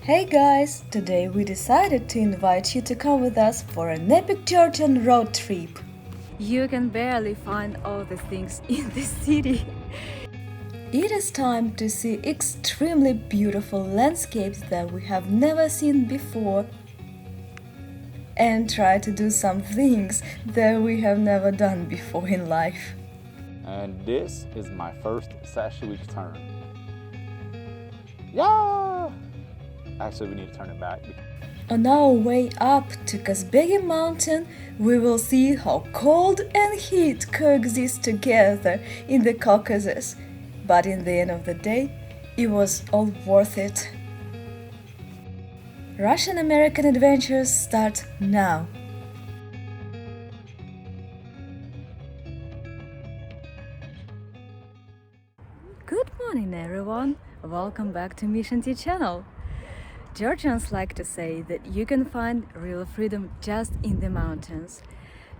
Hey guys, today we decided to invite you to come with us for an epic Georgian road trip. You can barely find all the things in this city. It is time to see extremely beautiful landscapes that we have never seen before and try to do some things that we have never done before in life. And this is my first shashlik turn. Yeah! Actually, we need to turn it back. On our way up to Kazbegi mountain, we will see how cold and heat coexist together in the Caucasus. But in the end of the day, it was all worth it. Russian-American adventures start now. Good morning, everyone. Welcome back to Mish&Ti channel. Georgians like to say that you can find real freedom just in the mountains.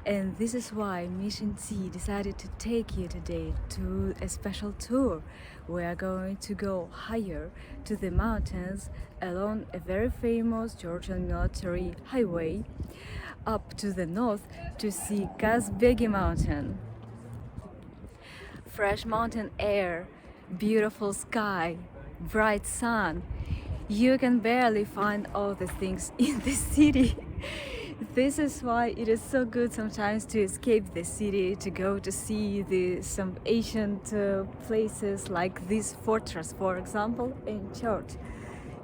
And this is why Mish&Ti decided to take you today to a special tour. We are going to go higher to the mountains along a very famous Georgian military highway up to the north to see Kazbegi mountain. Fresh mountain air, beautiful sky, bright sun. You can barely find all the things in this city. This is why it is so good sometimes to escape the city, to go to see some ancient places like this fortress, for example, in church.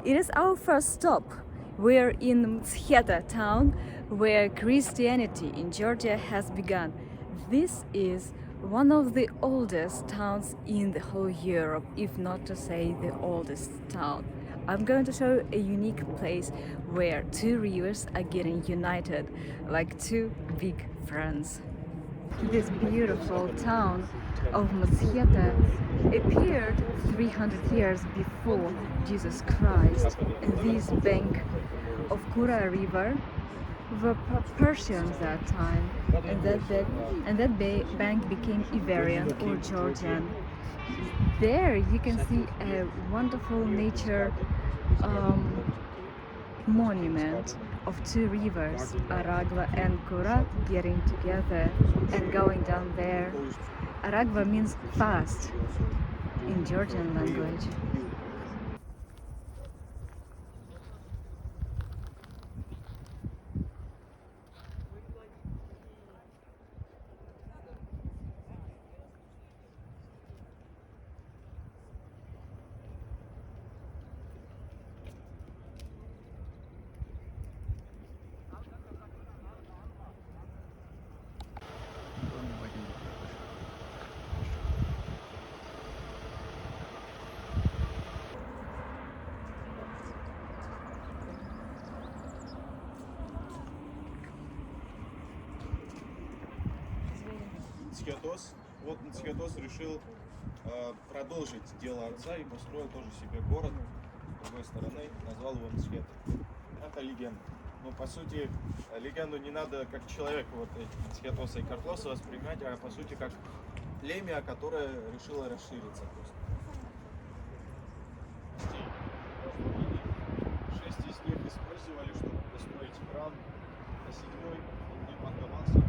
It is our first stop. We're in Mtskheta town, where Christianity in Georgia has begun. This is one of the oldest towns in the whole Europe, if not to say the oldest town. I'm going to show a unique place where two rivers are getting united like two big friends. This beautiful town of Mtskheta appeared 300 years before Jesus Christ, and this bank of Kura River were Persians that time, and that bank became Iberian or Georgian. There you can see a wonderful nature monument of two rivers, Aragvi and Kura, getting together and going down there. Aragvi means fast in Georgian language. Мtskheta. Вот Mtskheta решил продолжить дело отца и построил тоже себе город. С другой стороны, назвал его Mtskheta. Это легенда. Но по сути, легенду не надо как человека вот Mtskheta и Картлоса воспринимать, а по сути как племя, которое решило расшириться просто. 6 из них использовали, чтобы построить храм, а 7-й он не поддавался.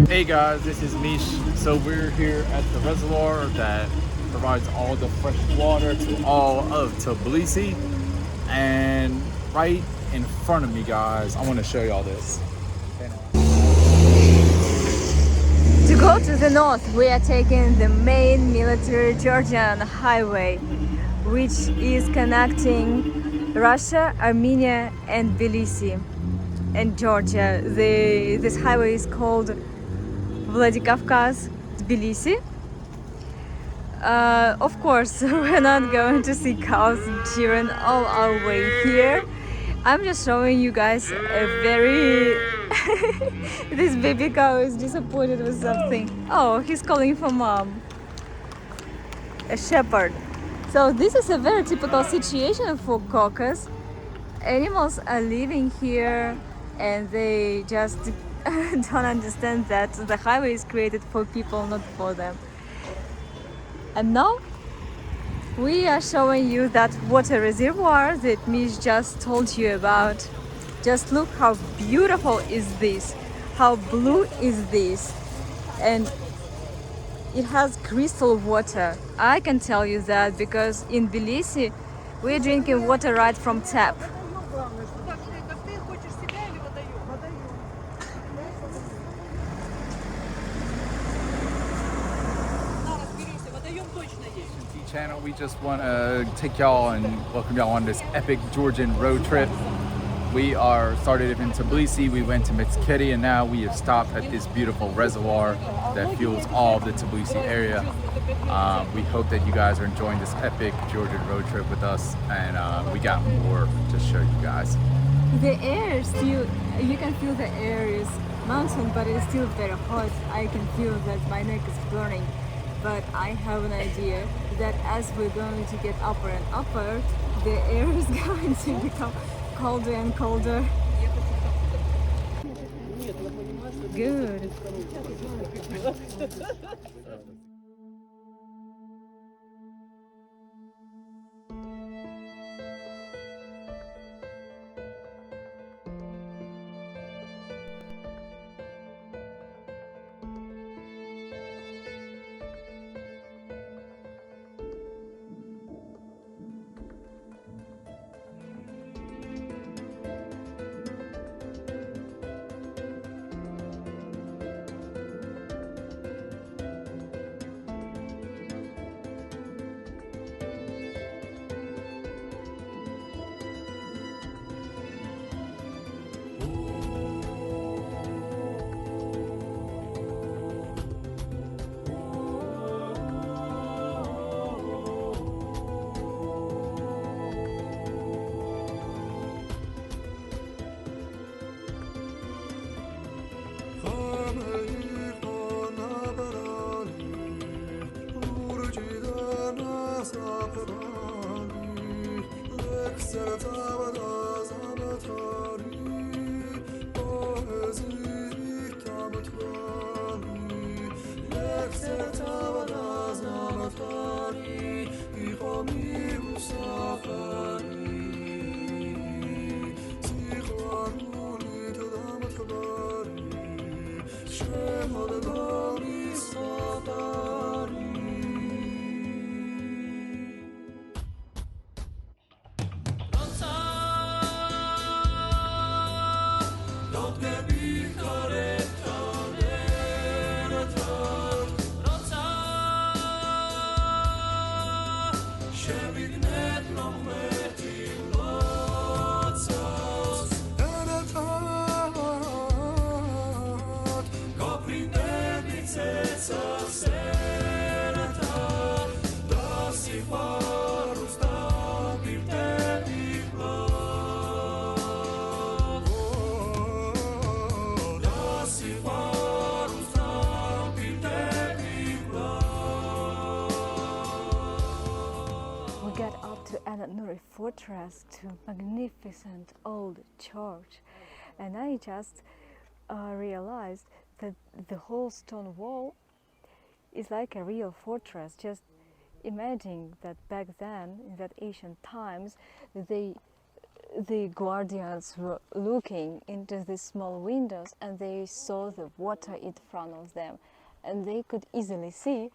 Hey guys, this is Mish. So we're here at the reservoir that provides all the fresh water to all of Tbilisi. And right in front of me, guys, I want to show y'all this. To go to the north, we are taking the main military Georgian highway, which is connecting Russia, Armenia, and Tbilisi, and Georgia. This highway is called Vladikavkaz, Tbilisi. Of course, we're not going to see cows during all our way here. I'm just showing you guys a very... This baby cow is disappointed with something. Oh, he's calling for mom. A shepherd. So this is a very typical situation for Caucasus. Animals are living here and they just don't understand that the highway is created for people, not for them. And now we are showing you that water reservoir that Mish just told you about. Just look how beautiful is this, how blue is this, and it has crystal water. I can tell you that because in Tbilisi we're drinking water right from tap. Mish&Ti channel. We just want to take y'all and welcome y'all on this epic Georgian road trip. We started in Tbilisi, we went to Mtskheta, and now we have stopped at this beautiful reservoir that fuels all of the Tbilisi area. We hope that you guys are enjoying this epic Georgian road trip with us, and we got more to show you guys. The air still, you can feel the air is mountain, but it's still very hot. I can feel that my neck is burning, but I have an idea that as we're going to get upper and upper, the air is going to become colder and colder. Good. To Ananuri fortress, to magnificent old church, and I just realized that the whole stone wall is like a real fortress. Just imagine that back then, in that ancient times, the guardians were looking into these small windows and they saw the water in front of them, and they could easily see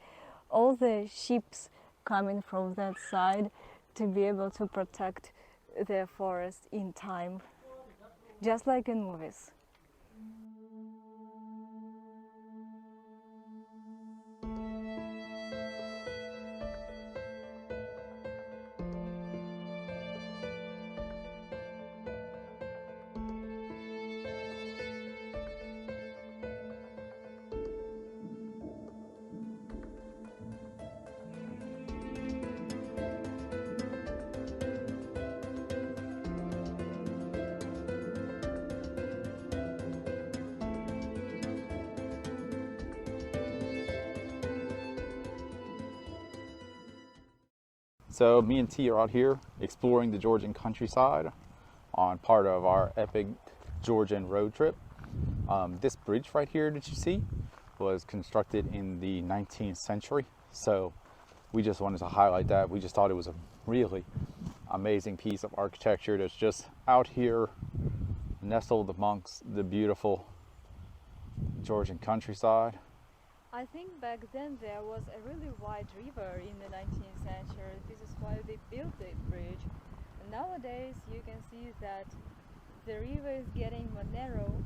all the ships coming from that side to be able to protect their forest in time, just like in movies. So me and T are out here exploring the Georgian countryside on part of our epic Georgian road trip. This bridge right here that you see was constructed in the 19th century. So we just wanted to highlight that. We just thought it was a really amazing piece of architecture that's just out here nestled amongst the beautiful Georgian countryside. I think back then there was a really wide river in the 19th century. This is why they built the bridge. And nowadays you can see that the river is getting more narrow.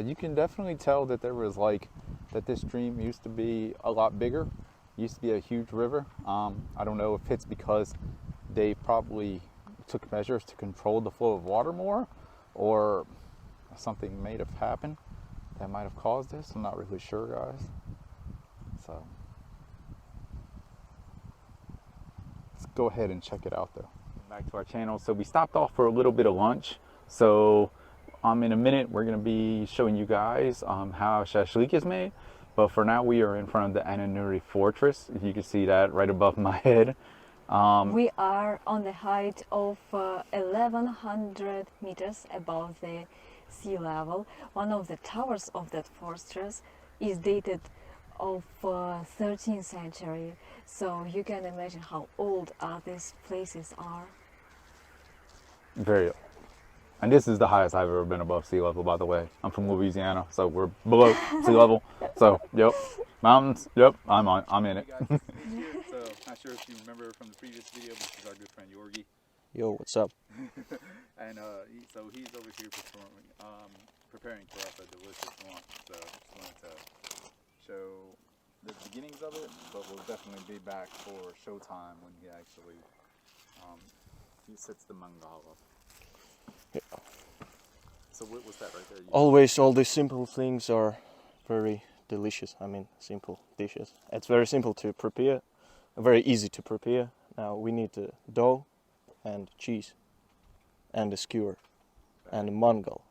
You can definitely tell that there was that this stream used to be a lot bigger. Used to be a huge river. I don't know if it's because they probably took measures to control the flow of water more, or something may have happened that might have caused this. I'm not really sure, guys. So let's go ahead and check it out though. Back to our channel. So we stopped off for a little bit of lunch. So in a minute we're going to be showing you guys how shashlik is made. But for now we are in front of the Ananuri fortress. If you can see that right above my head. We are on the height of 1100 meters above the sea level. One of the towers of that fortress is dated of 13th century. So you can imagine how old these places are. Very old. And this is the highest I've ever been above sea level, by the way. I'm from Louisiana, so we're below sea level. So, yep, mountains, yep, I'm in it. So, not sure if you remember from the previous video, this is our good friend Georgiy. Yo, what's up? And so he's over here preparing for us a delicious lunch. So, just wanted to show the beginnings of it, but we'll definitely be back for showtime when he actually he sets the mangal up. Yeah. So what was that right there? Always all these simple things are very delicious. I mean, simple dishes. It's very simple to prepare, very easy to prepare. Now we need the dough and cheese and a skewer and a mangal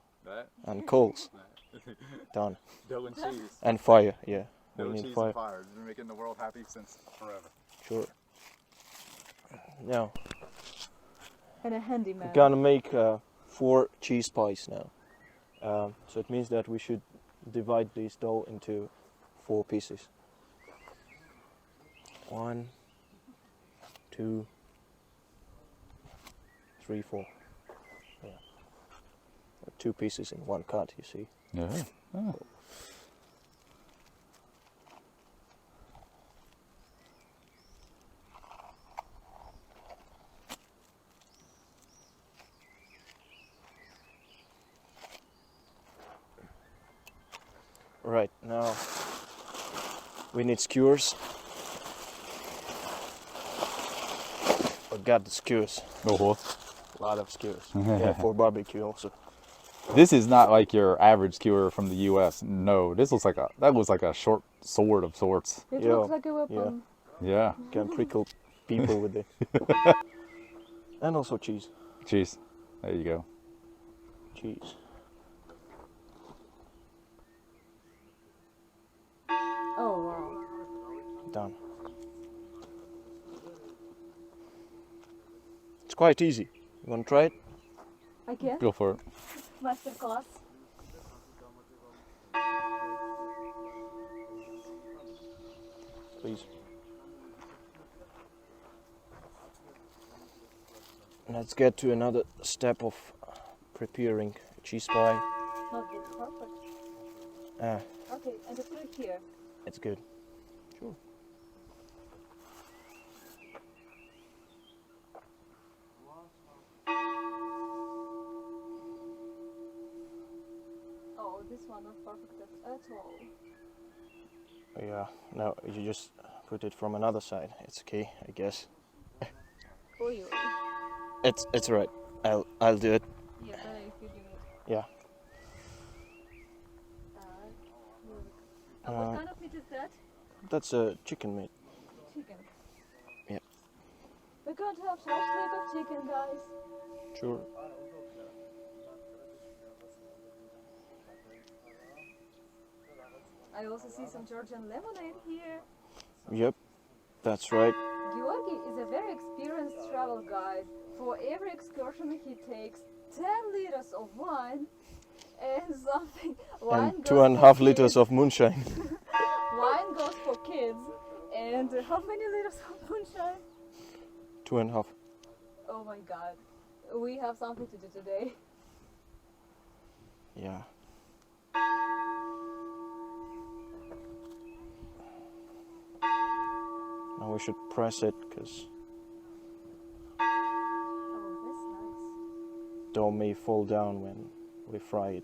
and coals. Done. Dough and cheese. And fire, yeah. Dough, we need cheese, fire. and fire. It's been making the world happy since forever. Sure. Now And a handyman. we're gonna make 4 cheese pies now. So it means that we should divide this dough into 4 pieces. 1, 2, 3, 4. Yeah. 2 pieces in 1 cut, you see. Yeah. Oh. Right, now we need skewers. I got the skewers. Oh. A lot of skewers. Yeah, for barbecue also. This is not like your average skewer from the U.S. No, this looks like a short sword of sorts. It Yeah, looks like a weapon. Yeah. Can prickle people with it. And also cheese. Cheese. There you go. Cheese. Oh wow. Done. It's quite easy. You want to try it? I can. Go for it. Masterclass. Please. Let's get to another step of preparing cheese pie. Not yet perfect. Ah, Okay, and the fruit here. it's good. Sure. Oh, this one not perfect at all. Yeah, no, you just put it from another side. It's okay, I guess. For you. It's right. I'll do it. Yeah, better if you do it. Yeah. What kind of meat is that? That's a chicken meat. Chicken. Yeah. We're going to have shashlik of chicken, guys. Sure. I also see some Georgian lemonade here. Yep, that's right. Georgiy is a very experienced travel guide. For every excursion he takes 10 liters of wine and something. Wine And goes 2.5 for liters kids. of moonshine. Wine goes for kids. And how many liters of moonshine? 2.5. Oh my god. We have something to do today. Yeah. Now we should press it because Oh, that's nice. dough may fall down when we fry it,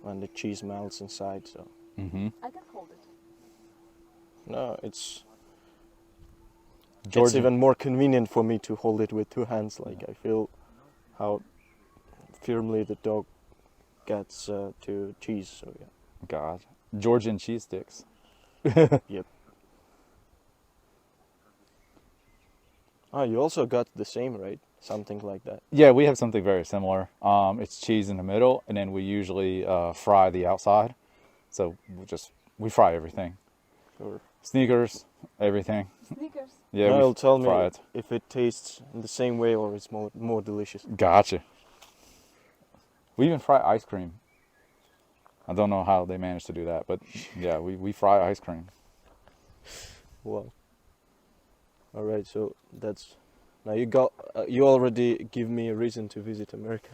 when the cheese melts inside. So I can hold it. no, it's Georgian. even more convenient for me to hold it with two hands. Like I feel how firmly the dough gets to cheese. So yeah. God. Georgian cheese sticks. Yep. Oh, you also got the same, right? Something like that. Yeah, we have something very similar. It's cheese in the middle, and then we usually fry the outside. So we fry everything. Or Sneakers, everything. Snickers. Yeah, Noel, tell fry me it. if it tastes in the same way or it's more delicious. Gotcha. We even fry ice cream. I don't know how they managed to do that, but yeah, we fry ice cream. Wow. All right, so that's now you already give me a reason to visit America.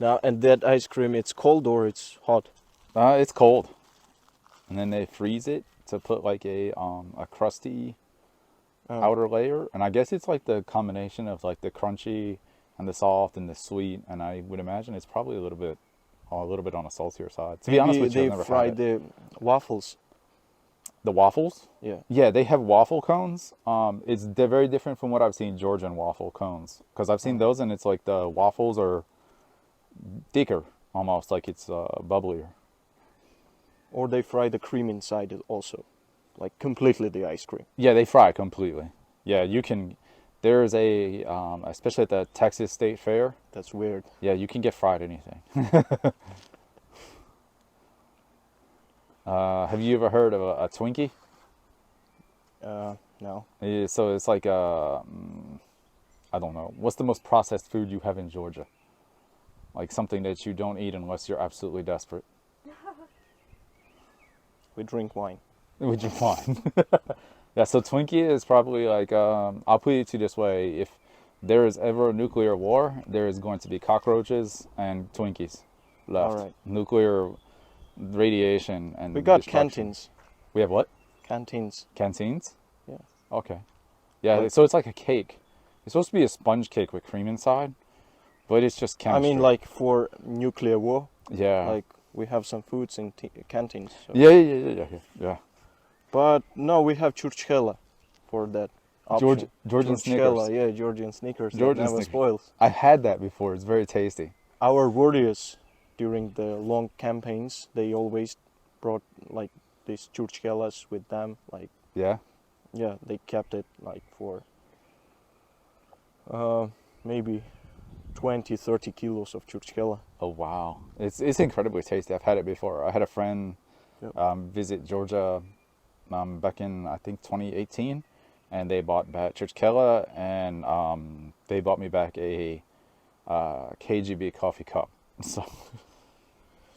Now, and that ice cream, it's cold or it's hot? It's cold, and then they freeze it to put like a crusty outer layer, and I guess it's like the combination of like the crunchy and the soft and the sweet, and I would imagine it's probably a little bit on a saltier side. To be honest with you, I've never they fry had it. the waffles. The waffles. Yeah. Yeah, they have waffle cones. They're very different from what I've seen Georgian waffle cones, because I've seen those and it's like the waffles are thicker, almost like it's bubblier. Or they fry the cream inside it also, like completely the ice cream. Yeah, they fry completely. Yeah, you can. There's especially at the Texas State Fair. That's weird. Yeah, you can get fried anything. Have you ever heard of a Twinkie? No. Yeah, so it's like I don't know. What's the most processed food you have in Georgia? Like something that you don't eat unless you're absolutely desperate. We drink wine. Which is fine. Yeah, so Twinkie is probably like, I'll put it to you this way. If there is ever a nuclear war, there is going to be cockroaches and Twinkies left. All right. Nuclear radiation and We got destruction. canteens. We have what? Canteens. Canteens? Yeah. Okay. Yeah, Like- so it's like a cake. It's supposed to be a sponge cake with cream inside, but it's just I chemistry. mean, like for nuclear war, yeah. like we have some foods in canteens. So. Yeah. But no, we have churchkela for that option. Georgian Churchkela, Snickers. yeah, Georgian Snickers. Georgian that never Snickers. spoils. I've had that before. It's very tasty. Our warriors, during the long campaigns, they always brought like these churchkelas with them. Like, Yeah. yeah, they kept it like for maybe 20-30 kilos of churchkela. Oh wow, it's incredibly tasty. I've had it before. I had a friend Yep. visit Georgia back in I think 2018, and they bought back churchkela, and they bought me back a KGB coffee cup.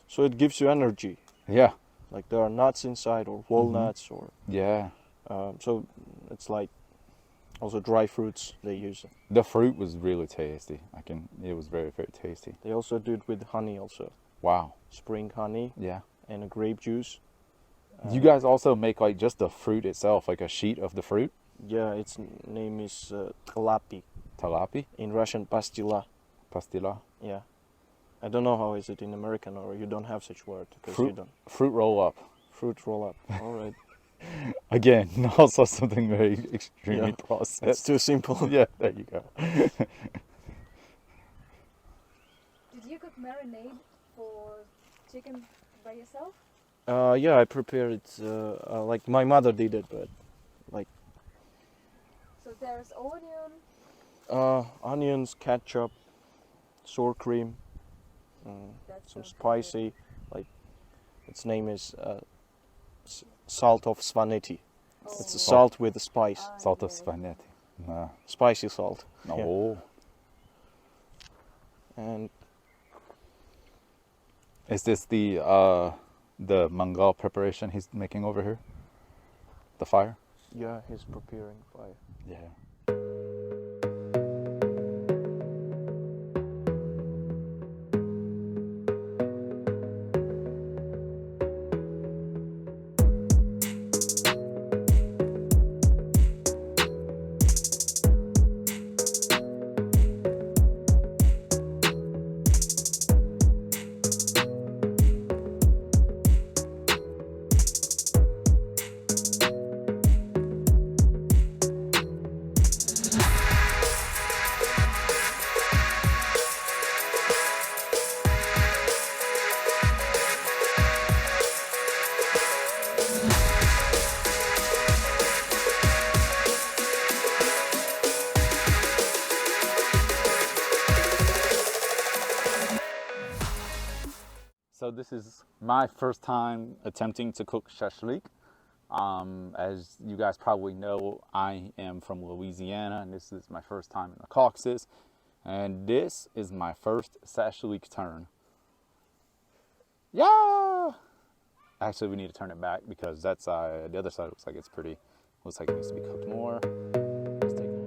So it gives you energy. Yeah, Like there are nuts inside or walnuts or yeah. so it's like also dry fruits they use. The fruit was really tasty. It was very, very tasty. They also do it with honey also. Wow. Spring honey Yeah. and a grape juice. You guys also make like just the fruit itself, like a sheet of the fruit? Yeah, its name is talapi. Talapi? In Russian, pastila. Pastila? Yeah. I don't know how is it in American, or you don't have such word because you don't. Fruit roll up. Fruit roll up. All right. Again, also something very extremely Yeah. processed. That's too simple. Yeah, there you go. Did you cook marinade for chicken by yourself? Yeah, I prepared it like my mother did it, but like So there's onion. onions, ketchup, sour cream, That's some so good. spicy, like Its name is salt of Svaneti. It's a salt with a spice. Salt of Svaneti. Spicy salt. Oh. And Is this the mangal preparation he's making over here? The fire? yeah, he's preparing fire. Yeah. So this is my first time attempting to cook shashlik. As you guys probably know, I am from Louisiana, and this is my first time in the Caucasus. And this is my first shashlik turn. Yeah! Actually, we need to turn it back because that side, the other side looks like it needs to be cooked more. Let's take a look.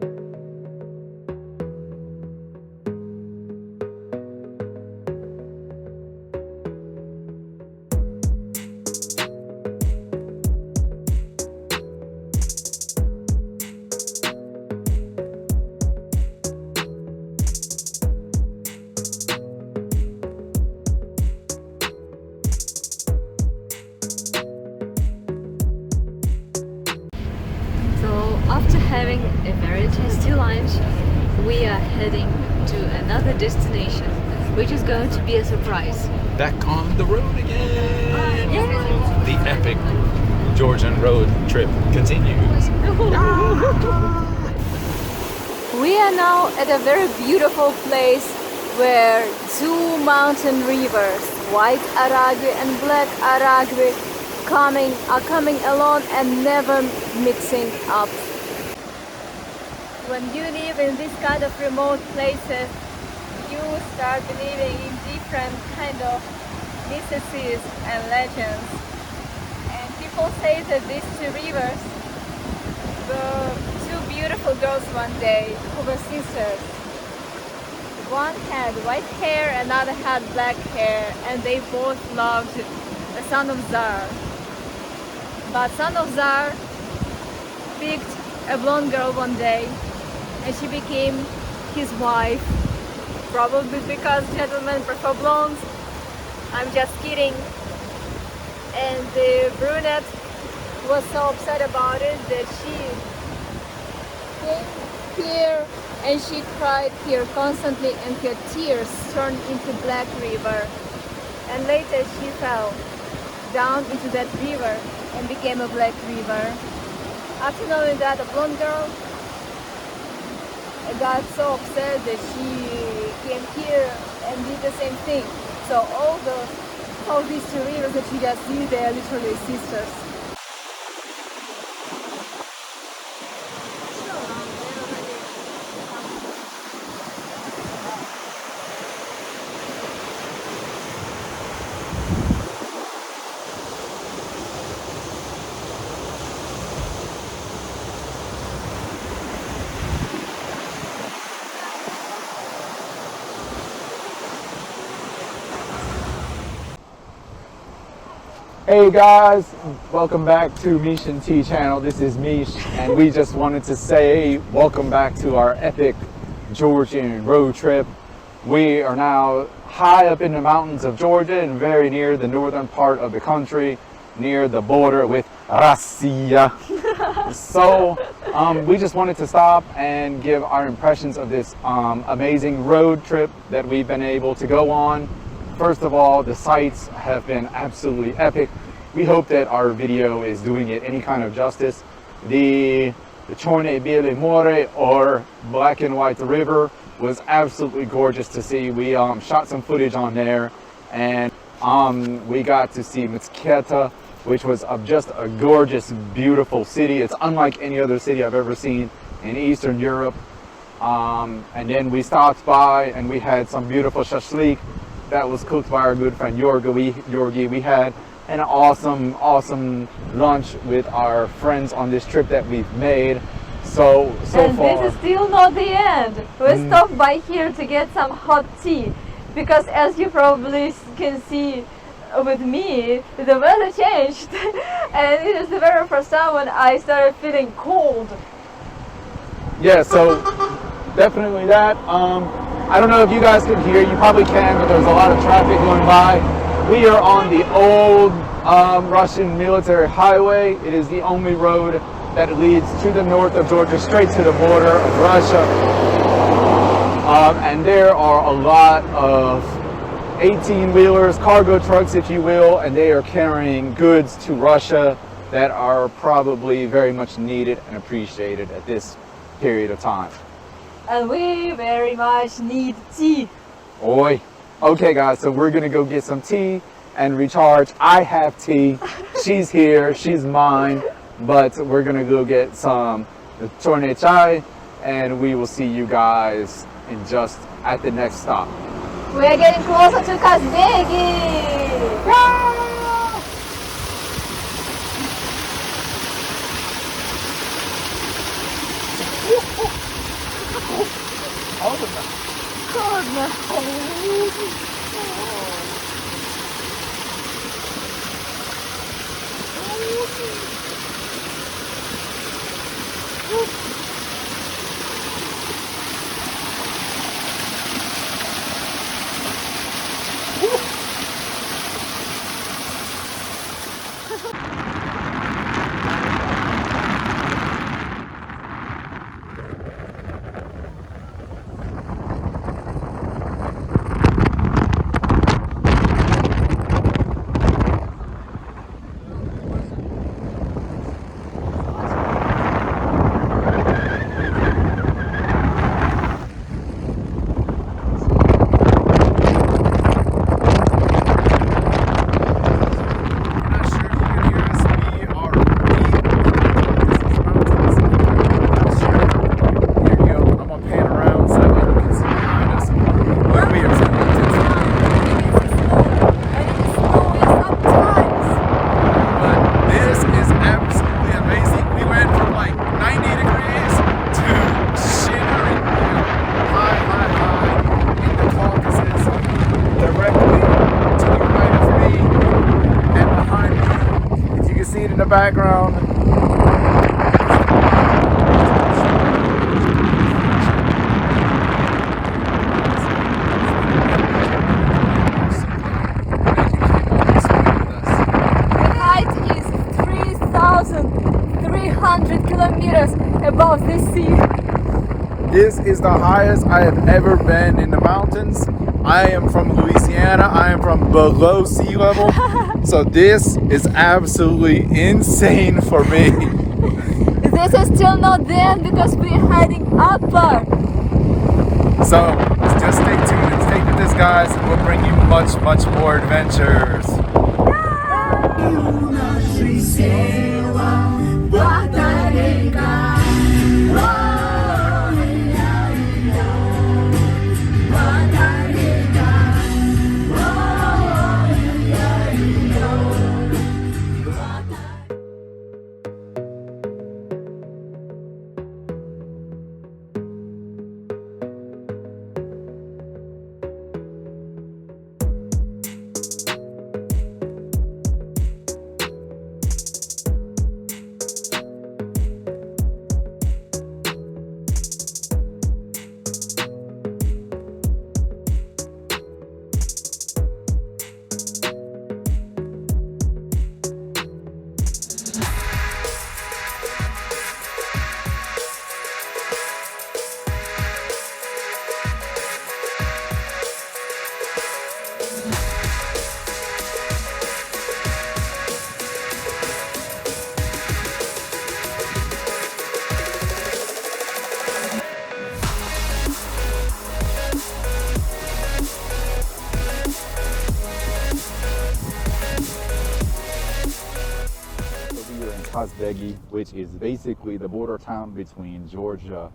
After having a very tasty lunch, we are heading to another destination, which is going to be a surprise. Back on the road again! The epic Georgian road trip continues. We are now at a very beautiful place where two mountain rivers, white Aragvi and black Aragvi, are coming along and never mixing up. When you live in this kind of remote places, you start believing in different kind of mysticism and legends. And people say that these two rivers were two beautiful girls one day who were sisters. One had white hair, another had black hair, and they both loved the son of Tsar. But son of Tsar picked a blonde girl one day, and she became his wife. Probably because gentlemen prefer blondes. I'm just kidding. And the brunette was so upset about it that she came here and she cried here constantly, and her tears turned into black river. And later she fell down into that river and became a black river. After knowing that, a blonde girl got so upset that she came here and did the same thing. So all these two rivers that you just see, they are literally sisters. Hey guys, welcome back to Mish&Ti channel. This is Mish, and we just wanted to say welcome back to our epic Georgian road trip. We are now high up in the mountains of Georgia and very near the northern part of the country, near the border with Russia. So we just wanted to stop and give our impressions of this amazing road trip that we've been able to go on. First of all, the sights have been absolutely epic. We hope that our video is doing it any kind of justice. The Chorne Biele More, or Black and White River, was absolutely gorgeous to see. We shot some footage on there, and We got to see Mtskheta, which was just a gorgeous, beautiful city. It's unlike any other city I've ever seen in Eastern Europe. And then we stopped by and we had some beautiful shashlik that was cooked by our good friend Georgiy. We had an awesome lunch with our friends on this trip that we've made. So And far. this is still not the end. We stopped by here to get some hot tea because, as you probably can see with me, the weather changed and it is the very first time when I started feeling cold. Yeah, so definitely that. I don't know if you guys can hear, you probably can, but there's a lot of traffic going by. We are on the old Russian military highway. It is the only road that leads to the north of Georgia, straight to the border of Russia. And there are a lot of 18-wheelers, cargo trucks, if you will, and they are carrying goods to Russia that are probably very much needed and appreciated at this period of time. And we very much need tea. Oi. Okay, guys, so we're gonna go get some tea and recharge. I have tea. She's here. She's mine. But we're gonna go get some chai, and we will see you guys in just at the next stop. We are getting closer to Kazbegi. Background. The height is 3,300 kilometers above the sea. This is the highest I have ever been in the mountains. I am from Louisiana. I am from below sea level. So this is absolutely insane for me. This is still not the end because we're heading upward. So just stay tuned and stay with this, guys, and we'll bring you much more adventures. Kazbegi, which is basically the border town between Georgia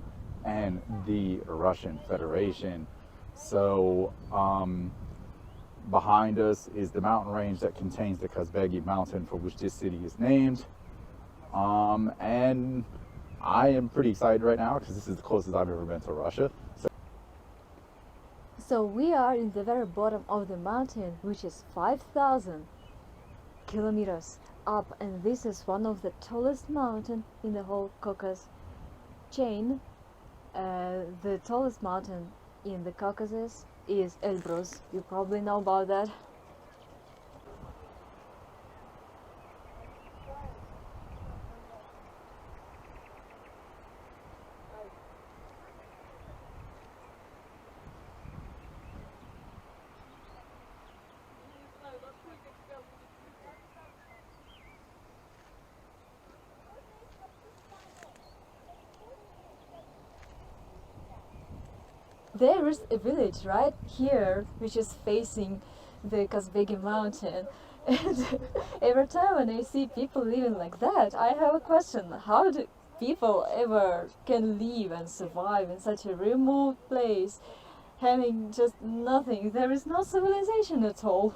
and the Russian Federation. So behind us is the mountain range that contains the Kazbegi mountain for which this city is named. And I am pretty excited right now because this is the closest I've ever been to Russia. So we are in the very bottom of the mountain, which is 5,000 kilometers up, and this is one of the tallest mountain in the whole Caucasus chain. The tallest mountain in the Caucasus is Elbrus. You probably know about that. There is a village right here which is facing the Kazbegi mountain, and every time when I see people living like that, I have a question: how do people ever can live and survive in such a remote place, having just nothing? There is no civilization at all.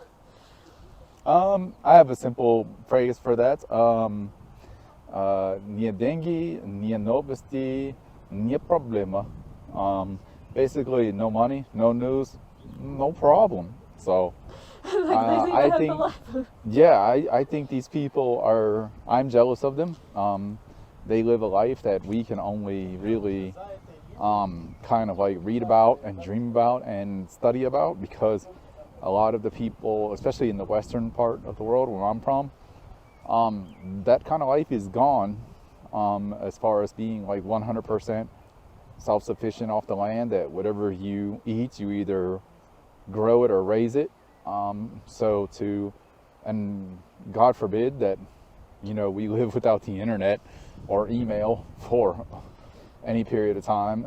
I have a simple phrase for that. Не деньги, не новости, не проблема. Basically, no money, no news, no problem. So I think, yeah, I think these people are, I'm jealous of them. They live a life that we can only really kind of like read about and dream about and study about, because a lot of the people, especially in the western part of the world where I'm from, that kind of life is gone, as far as being like 100% self-sufficient off the land, that whatever you eat, you either grow it or raise it. And God forbid that, you know, we live without the internet or email for any period of time.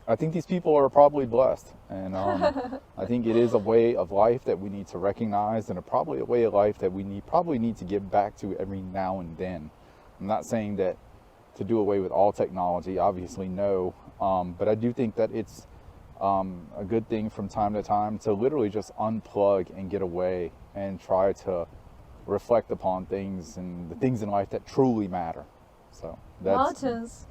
I think these people are probably blessed, and I think it is a way of life that we need to recognize, and probably a way of life that we probably need to get back to every now and then. I'm not saying that to do away with all technology, obviously no, but I do think that it's a good thing from time to time to literally just unplug and get away and try to reflect upon things and the things in life that truly matter. So that's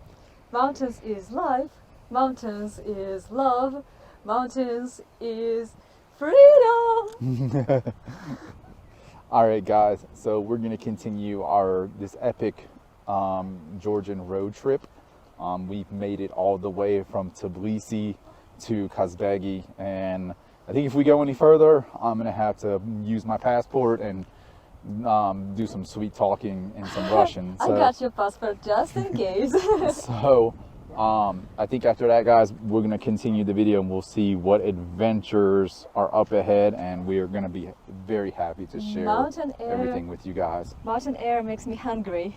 Mountains is life, mountains is love, mountains is freedom. All right, guys, so we're going to continue this epic Georgian road trip. We've made it all the way from Tbilisi to Kazbegi, and I think if we go any further, I'm going to have to use my passport and do some sweet talking in some Russian. I got your passport just in case. So I think after that, guys, we're going to continue the video and we'll see what adventures are up ahead, and we are going to be very happy to share everything with you guys. Mountain air makes me hungry.